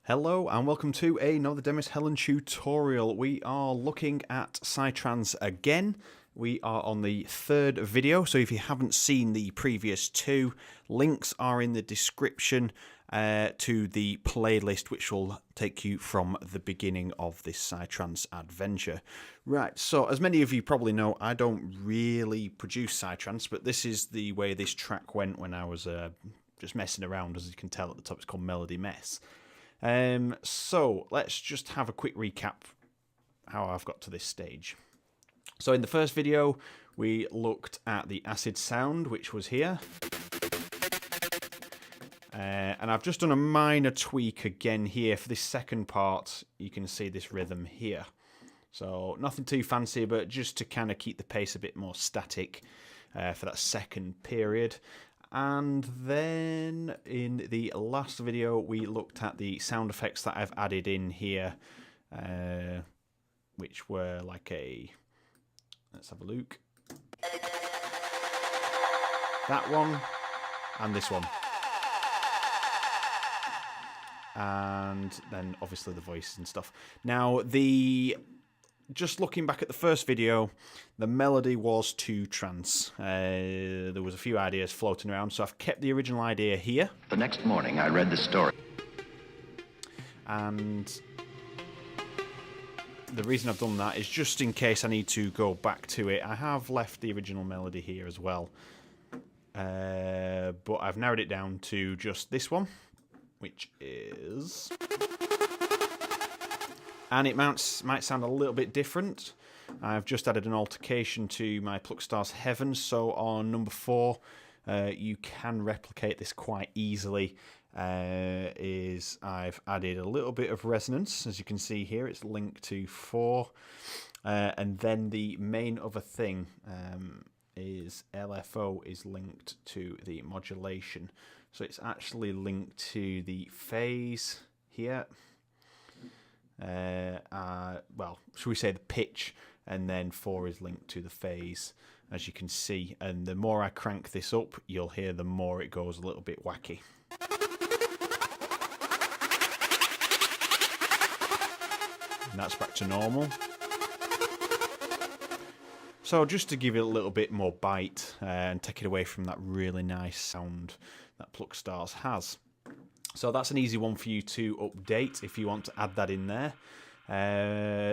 Hello and welcome to another Demis Helen tutorial. We are looking at Psytrance again. We are on the third video, so if you haven't seen the previous two, links are in the description to the playlist, which will take you from the beginning of this Psytrance adventure. Right, so as many of you probably know, I don't really produce Psytrance, but this is the way this track went when I was just messing around. As you can tell at the top, it's called Melody Mess. So let's just have a quick recap how I've got to this stage. So in the first video, we looked at the acid sound, which was here. And I've just done a minor tweak again here for this second part. You can see this rhythm here. So nothing too fancy, but just to kind of keep the pace a bit more static for that second period. And then in the last video, we looked at the sound effects that I've added in here, which were like a, let's have a look, that one and this one. And then obviously the voices and stuff. Now, just looking back at the first video, the melody was too trance. There was a few ideas floating around, so I've kept the original idea here. The next morning, I read the story. And the reason I've done that is just in case I need to go back to it. I have left the original melody here as well. But I've narrowed it down to just this one, which is... And it might sound a little bit different. I've just added an altercation to my Pluckstar's Heaven. So on number 4, you can replicate this quite easily. I've added a little bit of resonance. As you can see here, it's linked to 4. And then the main other thing is LFO is linked to the modulation. So it's actually linked to the phase here. Well, should we say the pitch, and then 4 is linked to the phase, as you can see. And the more I crank this up, you'll hear the more it goes a little bit wacky. And that's back to normal. So just to give it a little bit more bite and take it away from that really nice sound that Pluckstars has. So that's an easy one for you to update if you want to add that in there.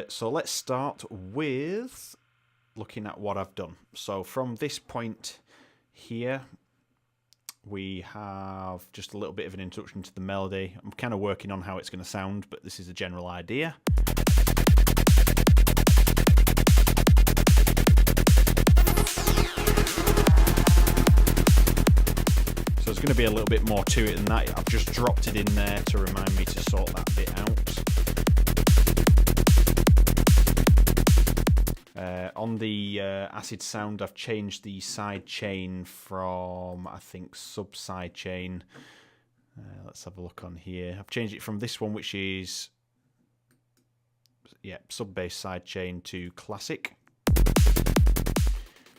So let's start with looking at what I've done. So from this point here, we have just a little bit of an introduction to the melody. I'm kind of working on how it's going to sound, but this is a general idea. There's going to be a little bit more to it than that. I've just dropped it in there to remind me to sort that bit out. On the acid sound, I've changed the side chain from, I think, sub side chain. Let's have a look on here. I've changed it from this one, which is, yeah, sub bass side chain, to classic.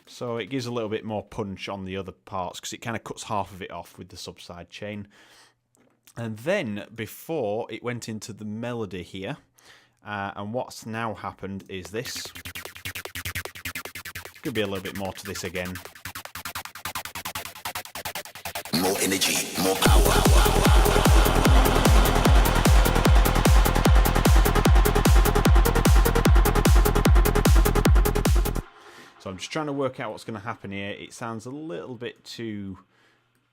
So it gives a little bit more punch on the other parts because it kind of cuts half of it off with the subside chain. And then before it went into the melody here, and what's now happened is this. Could be a little bit more to this again. More energy, more power. So I'm just trying to work out what's going to happen here. It sounds a little bit too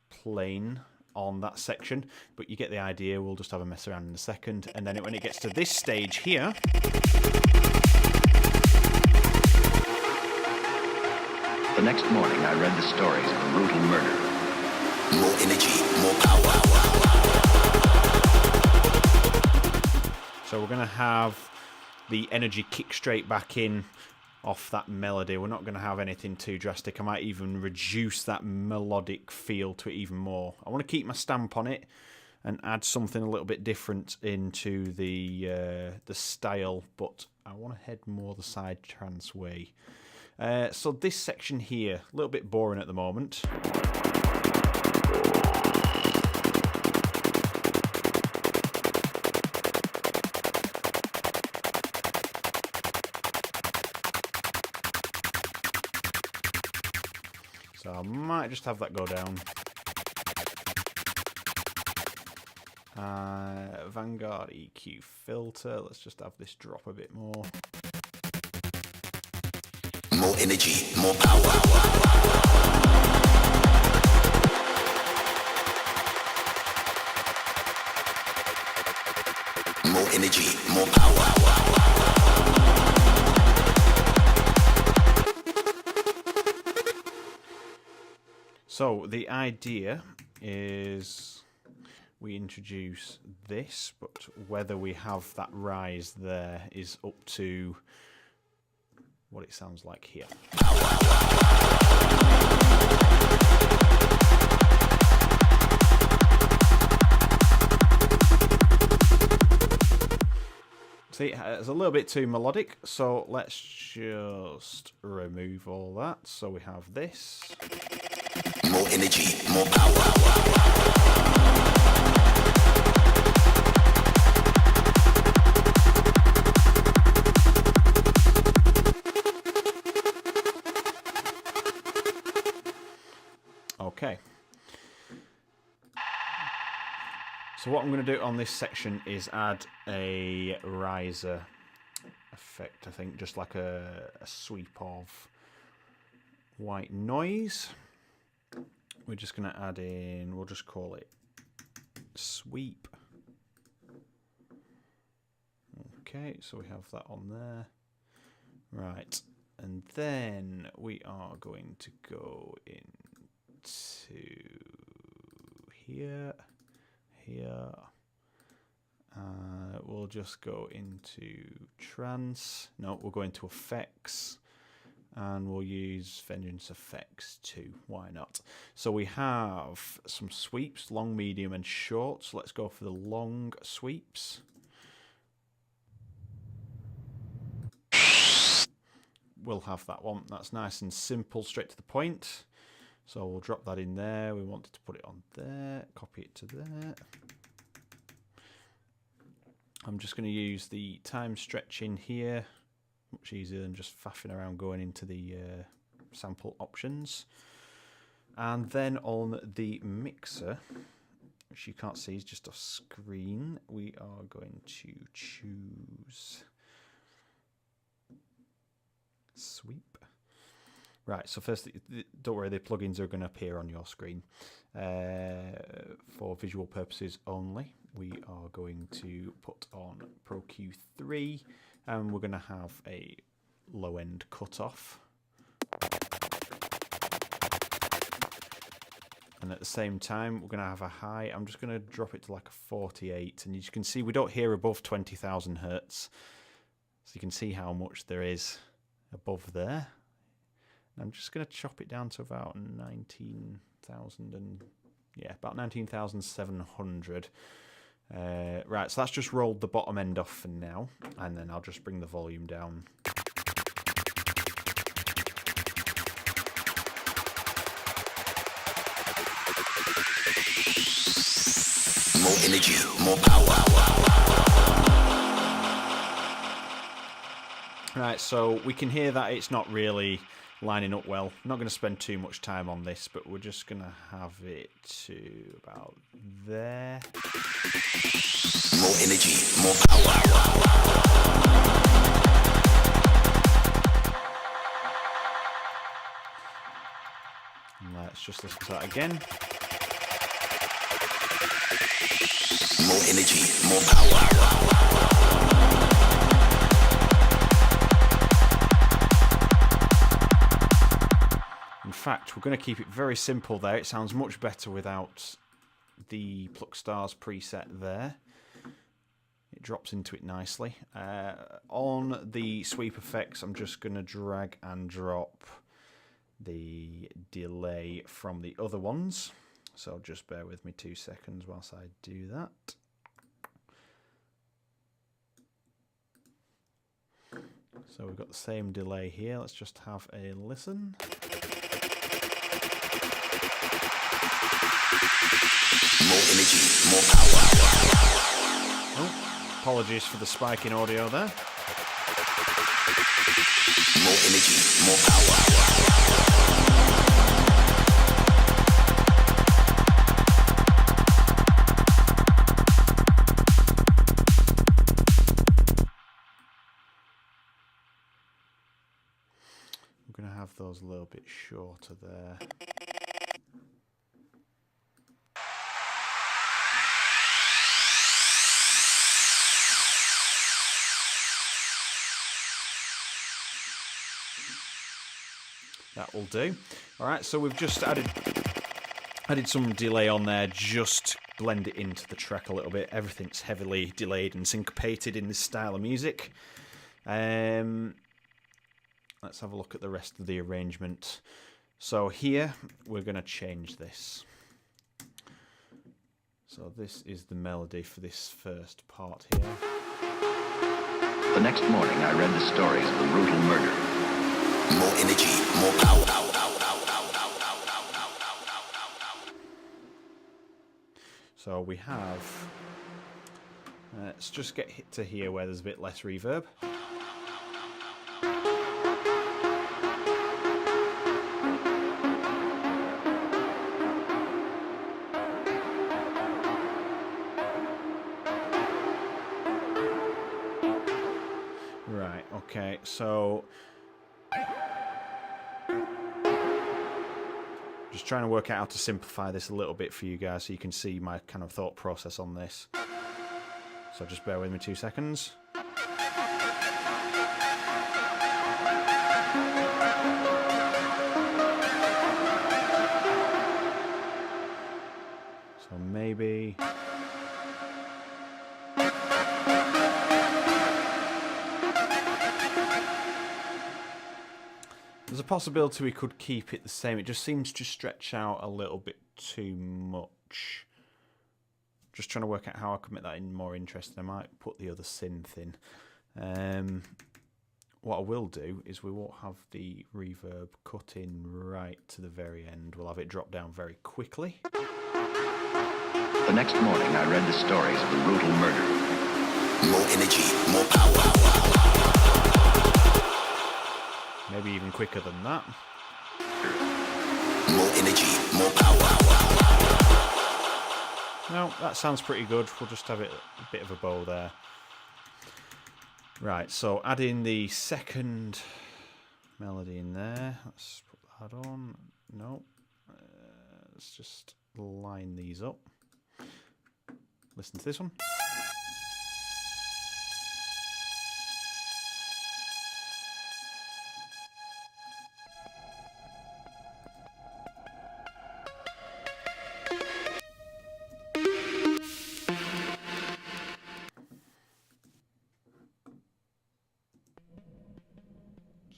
plain on that section, but you get the idea. We'll just have a mess around in a second. And then when it gets to this stage here... The next morning, I read the stories of a brutal murder. More energy, more power. So we're going to have the energy kick straight back in off that melody. We're not going to have anything too drastic. I might even reduce that melodic feel to it even more. I want to keep my stamp on it and add something a little bit different into the style, but I want to head more the Psytrance way. So this section here, a little bit boring at the moment. So I might just have that go down. Vanguard EQ filter. Let's just have this drop a bit more. More energy, more power. More energy, more power. So the idea is we introduce this, but whether we have that rise there is up to what it sounds like here. See, it's a little bit too melodic, so let's just remove all that. So we have this. More energy, more power. Okay. So what I'm going to do on this section is add a riser effect, I think, just like a sweep of white noise. We're just going to add in, we'll just call it sweep. Okay, so we have that on there. Right, and then we are going to go into here. Here, we'll just go into trance. No, we'll go into effects, and we'll use Vengeance effects too. Why not? So we have some sweeps, long, medium, and short. So let's go for the long sweeps. We'll have that one. That's nice and simple, straight to the point. So we'll drop that in there. We wanted to put it on there, copy it to there. I'm just going to use the time stretching here. Much easier than just faffing around going into the sample options. And then on the mixer, which you can't see is just off screen, we are going to choose sweep. Right, so first, don't worry, the plugins are going to appear on your screen. For visual purposes only, we are going to put on Pro Q3, and we're going to have a low-end cutoff. And at the same time, we're going to have a high. I'm just going to drop it to like a 48, and you can see we don't hear above 20,000 hertz. So you can see how much there is above there. I'm just going to chop it down to about 19,000 and yeah, about 19,700. Right, so that's just rolled the bottom end off for now, and then I'll just bring the volume down. More energy, more power. Right, so we can hear that it's not really lining up well. I'm not going to spend too much time on this, but we're just going to have it to about there. More energy, more power. Let's just listen to that again. More energy, more power. In fact, we're going to keep it very simple there. It sounds much better without the Pluck Stars preset there. It drops into it nicely. On the sweep effects, I'm just going to drag and drop the delay from the other ones. So just bear with me 2 seconds whilst I do that. So we've got the same delay here. Let's just have a listen. More energy, more power. Oh, apologies for the spike in audio there. More energy, more power. shorter there. That will do. Alright, so we've just added some delay on there, just blend it into the track a little bit. Everything's heavily delayed and syncopated in this style of music. Let's have a look at the rest of the arrangement. So here, we're going to change this. So this is the melody for this first part here. The next morning, I read the stories of a brutal murder. More energy, more power. So we have... let's just get hit to here where there's a bit less reverb. Right, okay, so... just trying to work out how to simplify this a little bit for you guys so you can see my kind of thought process on this. So just bear with me 2 seconds. So maybe... there's a possibility we could keep it the same. It just seems to stretch out a little bit too much. Just trying to work out how I can make that in more interesting. I might put the other synth in. What I will do is we won't have the reverb cut in right to the very end. We'll have it drop down very quickly. The next morning, I read the stories of a brutal murder. More energy, more power. Maybe even quicker than that. More energy, more power. No, that sounds pretty good. We'll just have it a bit of a bow there. Right, so add in the second melody in there. Let's put that on. No. Let's just line these up. Listen to this one.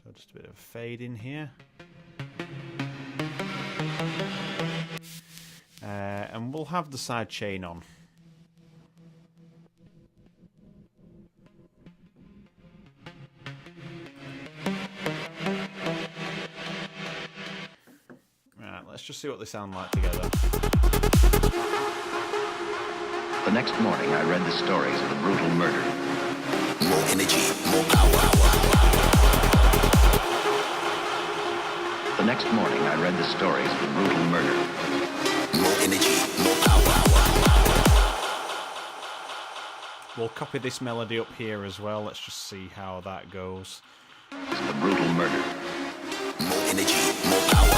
So just a bit of a fade in here. And we'll have the side chain on. Right, let's just see what they sound like together. The next morning, I read the stories of a brutal murder. More energy, more power. The next morning, I read the stories of a brutal murder. More energy, more power. We'll copy this melody up here as well. Let's just see how that goes. A brutal murder. More energy, more power.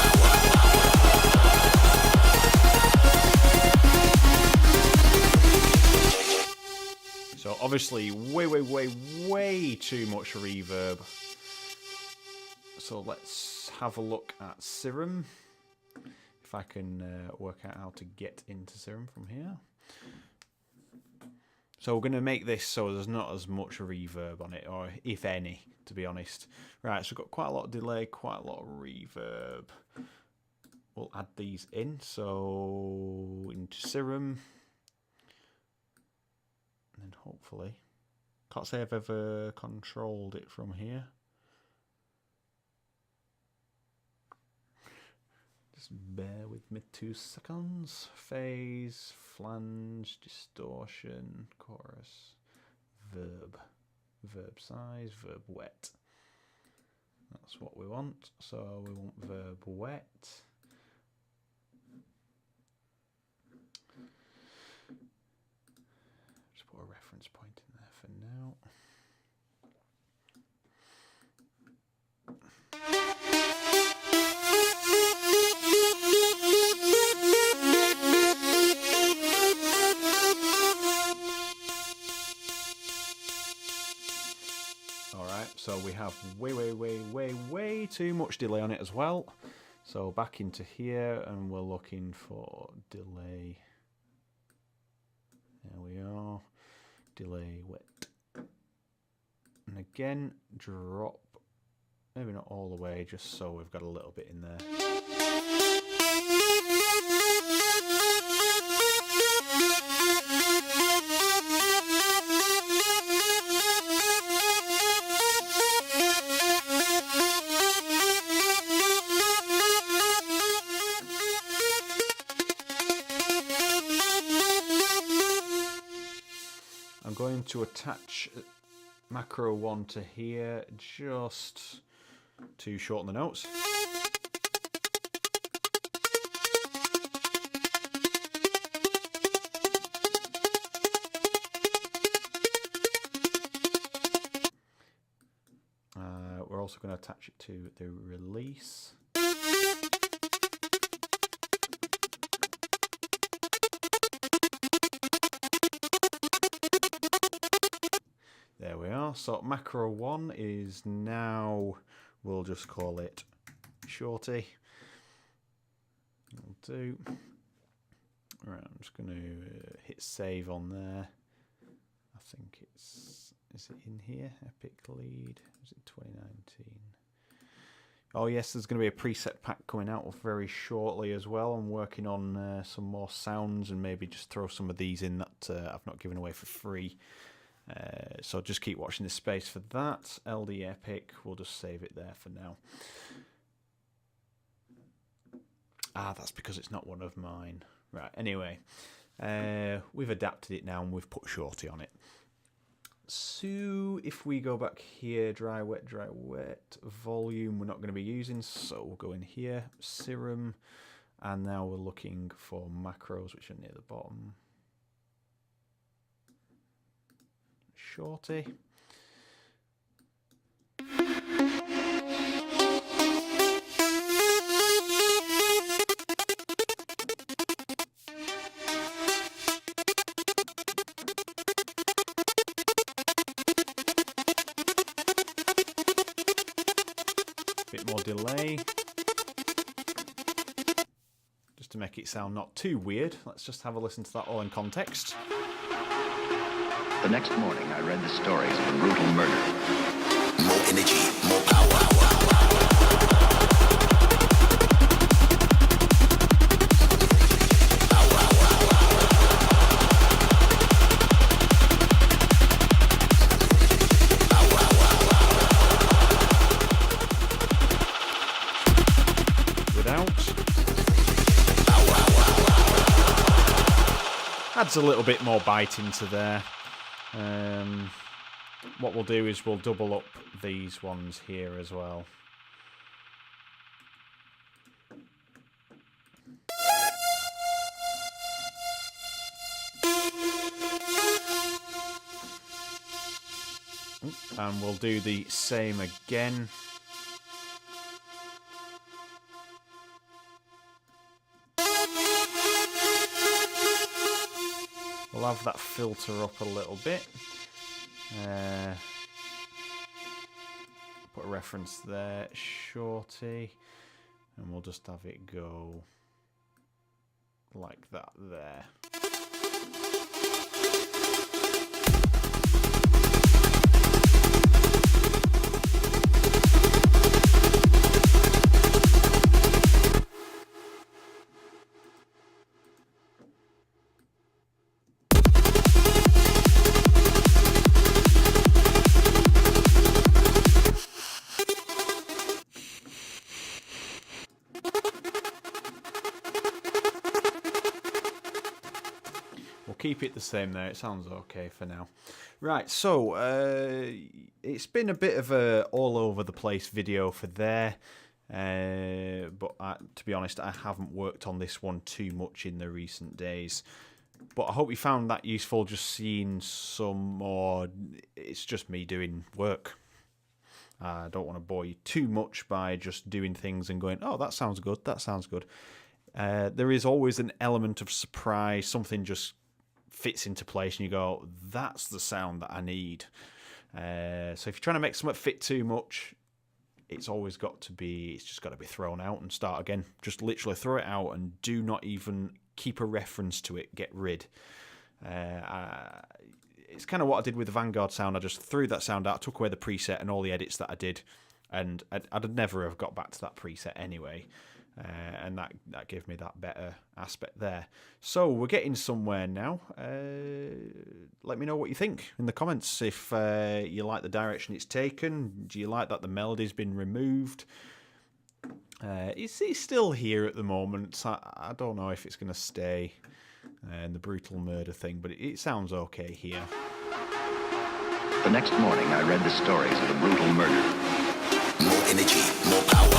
So obviously way too much reverb. So let's have a look at Serum. If I can work out how to get into Serum from here. So we're going to make this so there's not as much reverb on it, or if any, to be honest. Right, so we've got quite a lot of delay, quite a lot of reverb. We'll add these in. So into Serum. And then hopefully, can't say I've ever controlled it from here. Just bear with me 2 seconds. Phase, flange, distortion, chorus, verb. Verb size, verb wet. That's what we want. So we want verb wet. Just put a reference point in there for now. we have way too much delay on it as well. So back into here, and we're looking for delay. There we are. Delay wet. And again, drop. Maybe not all the way, just so we've got a little bit in there. I'm going to attach macro 1 to here just to shorten the notes. We're also going to attach it to the release. There we are. So macro 1 is now, we'll just call it shorty. Will do. Right, I'm just going to hit save on there. I think it's, is it in here? Epic lead. Is it 2019? Oh yes, there's going to be a preset pack coming out very shortly as well. I'm working on some more sounds and maybe just throw some of these in that I've not given away for free. So just keep watching this space for that. LD Epic, we'll just save it there for now. Ah, that's because it's not one of mine. Right, anyway, we've adapted it now and we've put shorty on it. So if we go back here, dry, wet, volume we're not going to be using, so we'll go in here, Serum, and now we're looking for macros which are near the bottom. Shorty. Bit more delay. Just to make it sound not too weird. Let's just have a listen to that all in context. The next morning, I read the stories of a brutal murder. More energy, more power. Adds a little bit more bite into there. What we'll do is we'll double up these ones here as well. And we'll do the same again. We'll have that filter up a little bit. Put a reference there, shorty, and we'll just have it go like that there. Keep it the same there, it sounds okay for now. Right, so it's been a bit of a all over the place video for there, but to be honest, I haven't worked on this one too much in the recent days. But I hope you found that useful, just seeing some more, it's just me doing work. I don't want to bore you too much by just doing things and going, oh, that sounds good, that sounds good. There is always an element of surprise, something just fits into place and you go, that's the sound that I need. So if you're trying to make something fit too much, it's just got to be thrown out and start again. Just literally throw it out and do not even keep a reference to it. Get rid. It's kind of what I did with the Vanguard sound. I just threw that sound out, took away the preset and all the edits that I did, and I'd never have got back to that preset anyway. And that gave me that better aspect there. So we're getting somewhere now. Let me know what you think in the comments. If you like the direction it's taken, do you like that the melody's been removed? It's still here at the moment. I don't know if it's going to stay and the brutal murder thing, but it sounds okay here. The next morning, I read the stories of the brutal murder. More energy, more power.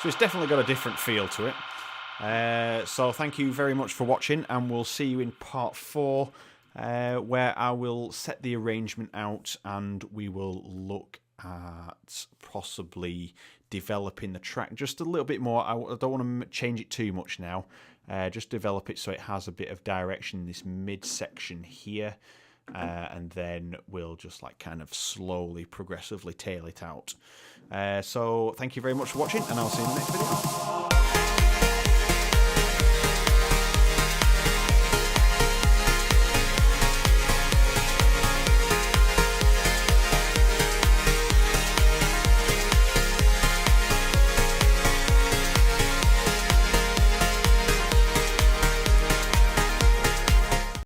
So it's definitely got a different feel to it. So thank you very much for watching, and we'll see you in part 4, where I will set the arrangement out and we will look at possibly developing the track just a little bit more. I don't want to change it too much now. Just develop it so it has a bit of direction in this mid section here. And then we'll just like kind of slowly, progressively tail it out. So thank you very much for watching, and I'll see you in the next video.